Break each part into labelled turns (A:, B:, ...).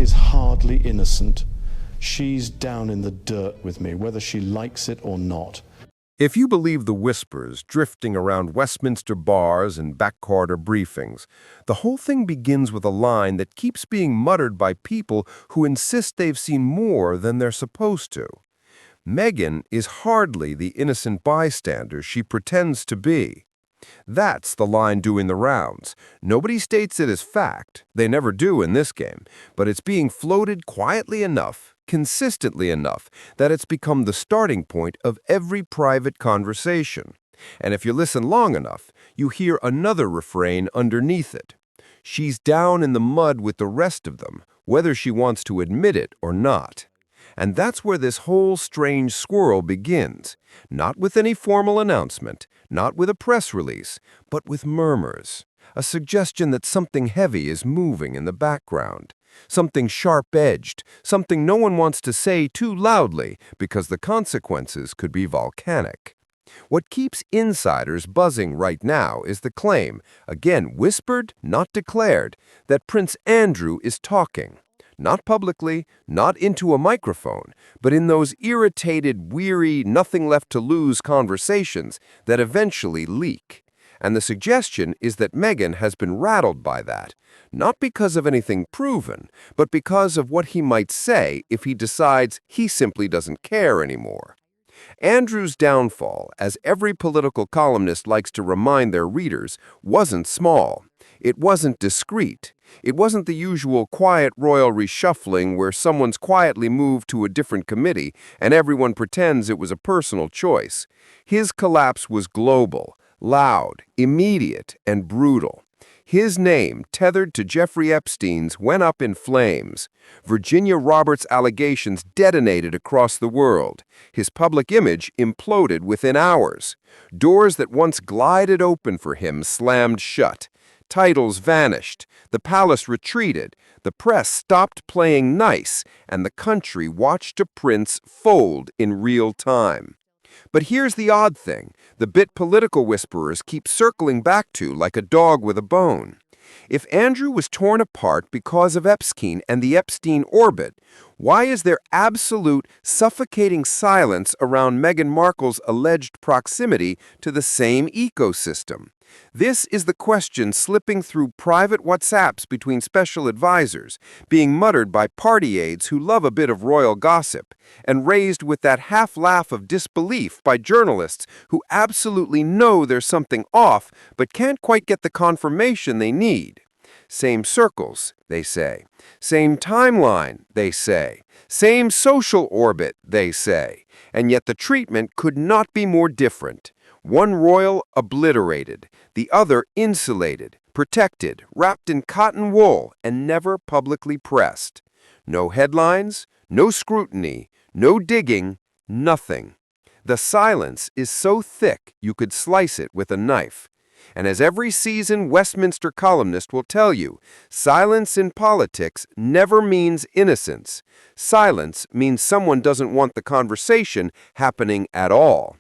A: is hardly innocent. She's down in the dirt with me, whether she likes it or not.
B: If you believe the whispers drifting around Westminster bars and back-corridor briefings, the whole thing begins with a line that keeps being muttered by people who insist they've seen more than they're supposed to. Meghan is hardly the innocent bystander she pretends to be. That's the line doing the rounds. Nobody states it as fact. They never do in this game. But it's being floated quietly enough, consistently enough, that it's become the starting point of every private conversation. And if you listen long enough, you hear another refrain underneath it. She's down in the mud with the rest of them, whether she wants to admit it or not. And that's where this whole strange swirl begins, not with any formal announcement, not with a press release, but with murmurs, a suggestion that something heavy is moving in the background, something sharp-edged, something no one wants to say too loudly because the consequences could be volcanic. What keeps insiders buzzing right now is the claim, again whispered, not declared, that Prince Andrew is talking. Not publicly, not into a microphone, but in those irritated, weary, nothing-left-to-lose conversations that eventually leak. And the suggestion is that Meghan has been rattled by that, not because of anything proven, but because of what he might say if he decides he simply doesn't care anymore. Andrew's downfall, as every political columnist likes to remind their readers, wasn't small. It wasn't discreet. It wasn't the usual quiet royal reshuffling where someone's quietly moved to a different committee and everyone pretends it was a personal choice. His collapse was global, loud, immediate, and brutal. His name, tethered to Jeffrey Epstein's, went up in flames. Virginia Roberts' allegations detonated across the world. His public image imploded within hours. Doors that once glided open for him slammed shut. Titles vanished, the palace retreated, the press stopped playing nice, and the country watched a prince fold in real time. But here's the odd thing, the bit political whisperers keep circling back to like a dog with a bone. If Andrew was torn apart because of Epstein and the Epstein orbit, why is there absolute, suffocating silence around Meghan Markle's alleged proximity to the same ecosystem? This is the question slipping through private WhatsApps between special advisors, being muttered by party aides who love a bit of royal gossip, and raised with that half-laugh of disbelief by journalists who absolutely know there's something off but can't quite get the confirmation they need. Same circles, they say. Same timeline, they say. Same social orbit, they say. And yet the treatment could not be more different. One royal obliterated, the other insulated, protected, wrapped in cotton wool, and never publicly pressed. No headlines, no scrutiny, no digging, nothing. The silence is so thick you could slice it with a knife. And as every seasoned Westminster columnist will tell you, silence in politics never means innocence. Silence means someone doesn't want the conversation happening at all.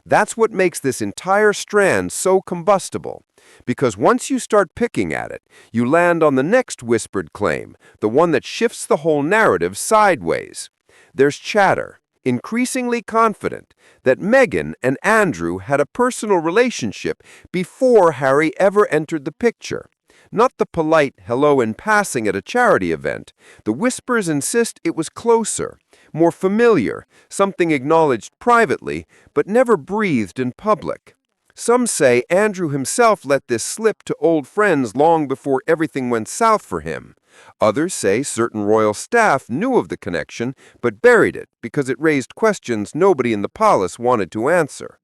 B: That's what makes this entire strand so combustible, because once you start picking at it, you land on the next whispered claim, the one that shifts the whole narrative sideways. There's chatter, increasingly confident, that Meghan and Andrew had a personal relationship before Harry ever entered the picture. Not the polite hello in passing at a charity event. The whispers insist it was closer, more familiar, something acknowledged privately, but never breathed in public. Some say Andrew himself let this slip to old friends long before everything went south for him. Others say certain royal staff knew of the connection, but buried it because it raised questions nobody in the palace wanted to answer.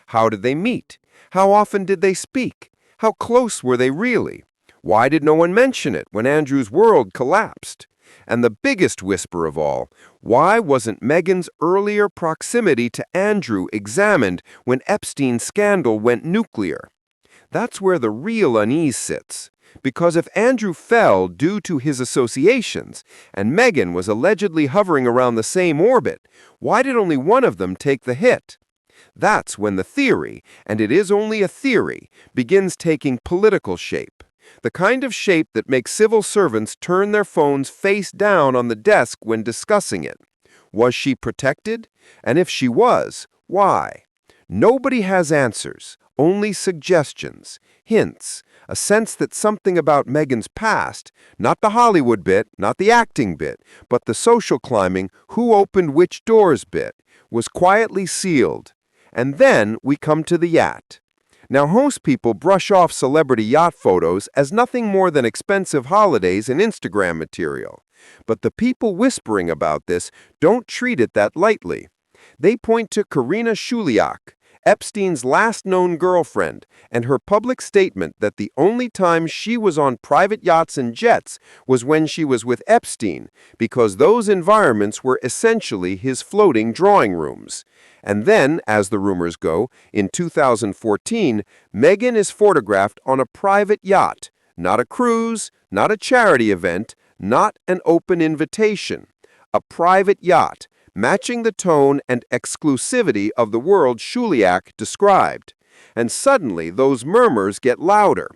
B: How did they meet? How often did they speak? How close were they really? Why did no one mention it when Andrew's world collapsed? And the biggest whisper of all, why wasn't Meghan's earlier proximity to Andrew examined when Epstein's scandal went nuclear? That's where the real unease sits. Because if Andrew fell due to his associations, and Meghan was allegedly hovering around the same orbit, why did only one of them take the hit? That's when the theory, and it is only a theory, begins taking political shape. The kind of shape that makes civil servants turn their phones face down on the desk when discussing it. Was she protected? And if she was, why? Nobody has answers, only suggestions, hints, a sense that something about Meghan's past, not the Hollywood bit, not the acting bit, but the social climbing, who opened which doors bit, was quietly sealed. And then we come to the yacht. Now, most people brush off celebrity yacht photos as nothing more than expensive holidays and Instagram material. But the people whispering about this don't treat it that lightly. They point to Karina Shuliak, Epstein's last known girlfriend, and her public statement that the only time she was on private yachts and jets was when she was with Epstein, because those environments were essentially his floating drawing rooms. And then, as the rumors go, in 2014, Meghan is photographed on a private yacht, not a cruise, not a charity event, not an open invitation. A private yacht, matching the tone and exclusivity of the world Shuliak described. And suddenly those murmurs get louder,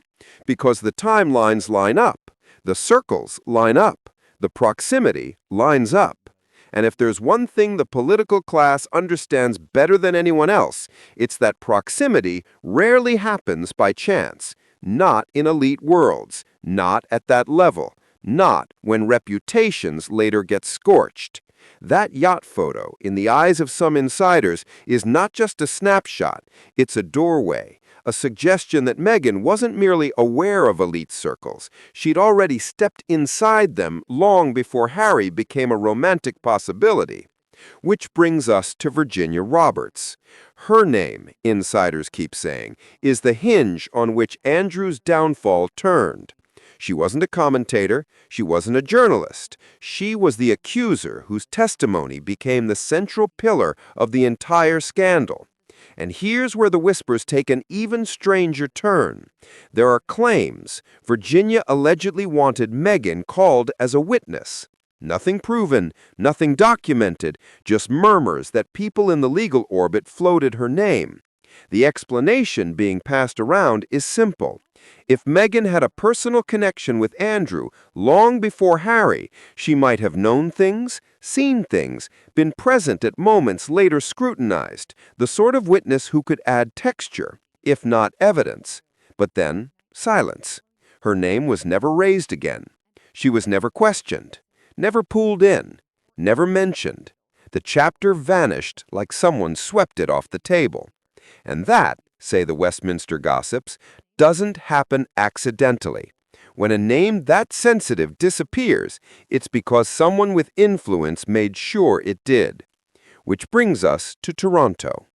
B: because the timelines line up, the circles line up, the proximity lines up. And if there's one thing the political class understands better than anyone else, it's that proximity rarely happens by chance, not in elite worlds, not at that level, not when reputations later get scorched. That yacht photo, in the eyes of some insiders, is not just a snapshot, it's a doorway, a suggestion that Meghan wasn't merely aware of elite circles, she'd already stepped inside them long before Harry became a romantic possibility. Which brings us to Virginia Roberts. Her name, insiders keep saying, is the hinge on which Andrew's downfall turned. She wasn't a commentator, she wasn't a journalist. She was the accuser whose testimony became the central pillar of the entire scandal. And here's where the whispers take an even stranger turn. There are claims Virginia allegedly wanted Meghan called as a witness. Nothing proven, nothing documented, just murmurs that people in the legal orbit floated her name. The explanation being passed around is simple. If Meghan had a personal connection with Andrew long before Harry, she might have known things, seen things, been present at moments later scrutinized, the sort of witness who could add texture, if not evidence. But then, silence. Her name was never raised again. She was never questioned, never pulled in, never mentioned. The chapter vanished like someone swept it off the table. And that, say the Westminster gossips, doesn't happen accidentally. When a name that sensitive disappears, it's because someone with influence made sure it did. Which brings us to Toronto.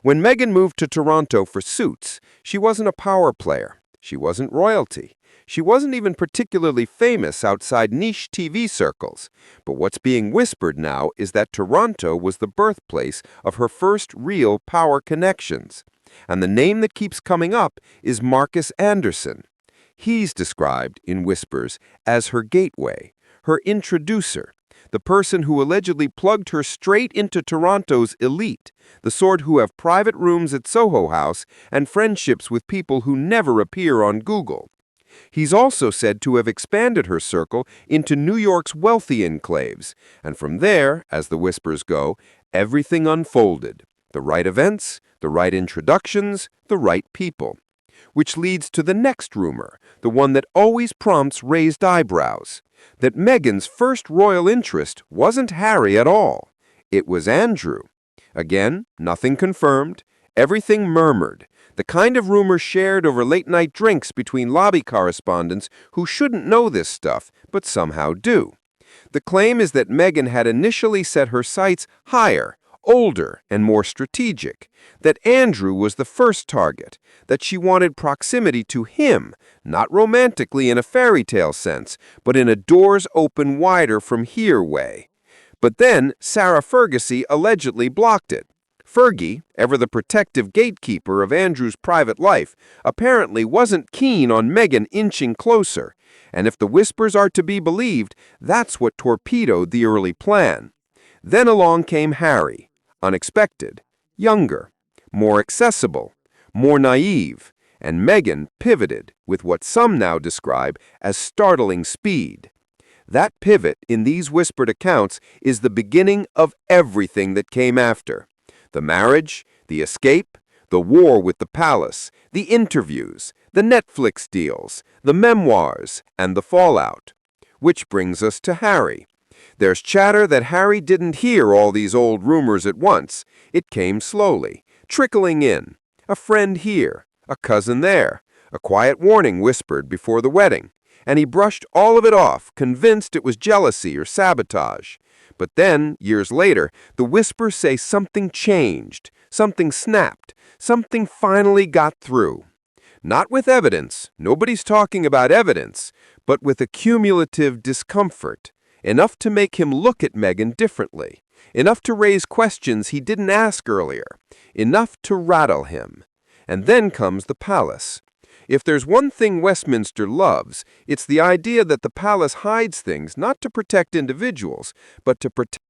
B: When Meghan moved to Toronto for Suits, she wasn't a power player. She wasn't royalty. She wasn't even particularly famous outside niche TV circles. But what's being whispered now is that Toronto was the birthplace of her first real power connections. And the name that keeps coming up is Marcus Anderson. He's described, in whispers, as her gateway, her introducer, the person who allegedly plugged her straight into Toronto's elite, the sort who have private rooms at Soho House and friendships with people who never appear on Google. He's also said to have expanded her circle into New York's wealthy enclaves, and from there, as the whispers go, everything unfolded. The right events, the right introductions, the right people. Which leads to the next rumor, the one that always prompts raised eyebrows, that Meghan's first royal interest wasn't Harry at all. It was Andrew. Again, nothing confirmed, everything murmured, the kind of rumor shared over late-night drinks between lobby correspondents who shouldn't know this stuff, but somehow do. The claim is that Meghan had initially set her sights higher, older, and more strategic, that Andrew was the first target, that she wanted proximity to him, not romantically in a fairy tale sense, but in a doors open wider from here way. But then Sarah Ferguson allegedly blocked it. Fergie, ever the protective gatekeeper of Andrew's private life, apparently wasn't keen on Meghan inching closer, and if the whispers are to be believed, that's what torpedoed the early plan. Then along came Harry, unexpected, younger, more accessible, more naive, and Meghan pivoted with what some now describe as startling speed. That pivot in these whispered accounts is the beginning of everything that came after. The marriage, the escape, the war with the palace, the interviews, the Netflix deals, the memoirs, and the fallout. Which brings us to Harry. There's chatter that Harry didn't hear all these old rumors at once. It came slowly, trickling in. A friend here, a cousin there, a quiet warning whispered before the wedding. And he brushed all of it off, convinced it was jealousy or sabotage. But then, years later, the whispers say something changed, something snapped, something finally got through. Not with evidence, nobody's talking about evidence, but with a cumulative discomfort, enough to make him look at Meghan differently, enough to raise questions he didn't ask earlier, enough to rattle him. And then comes the palace. If there's one thing Westminster loves, it's the idea that the palace hides things not to protect individuals, but to protect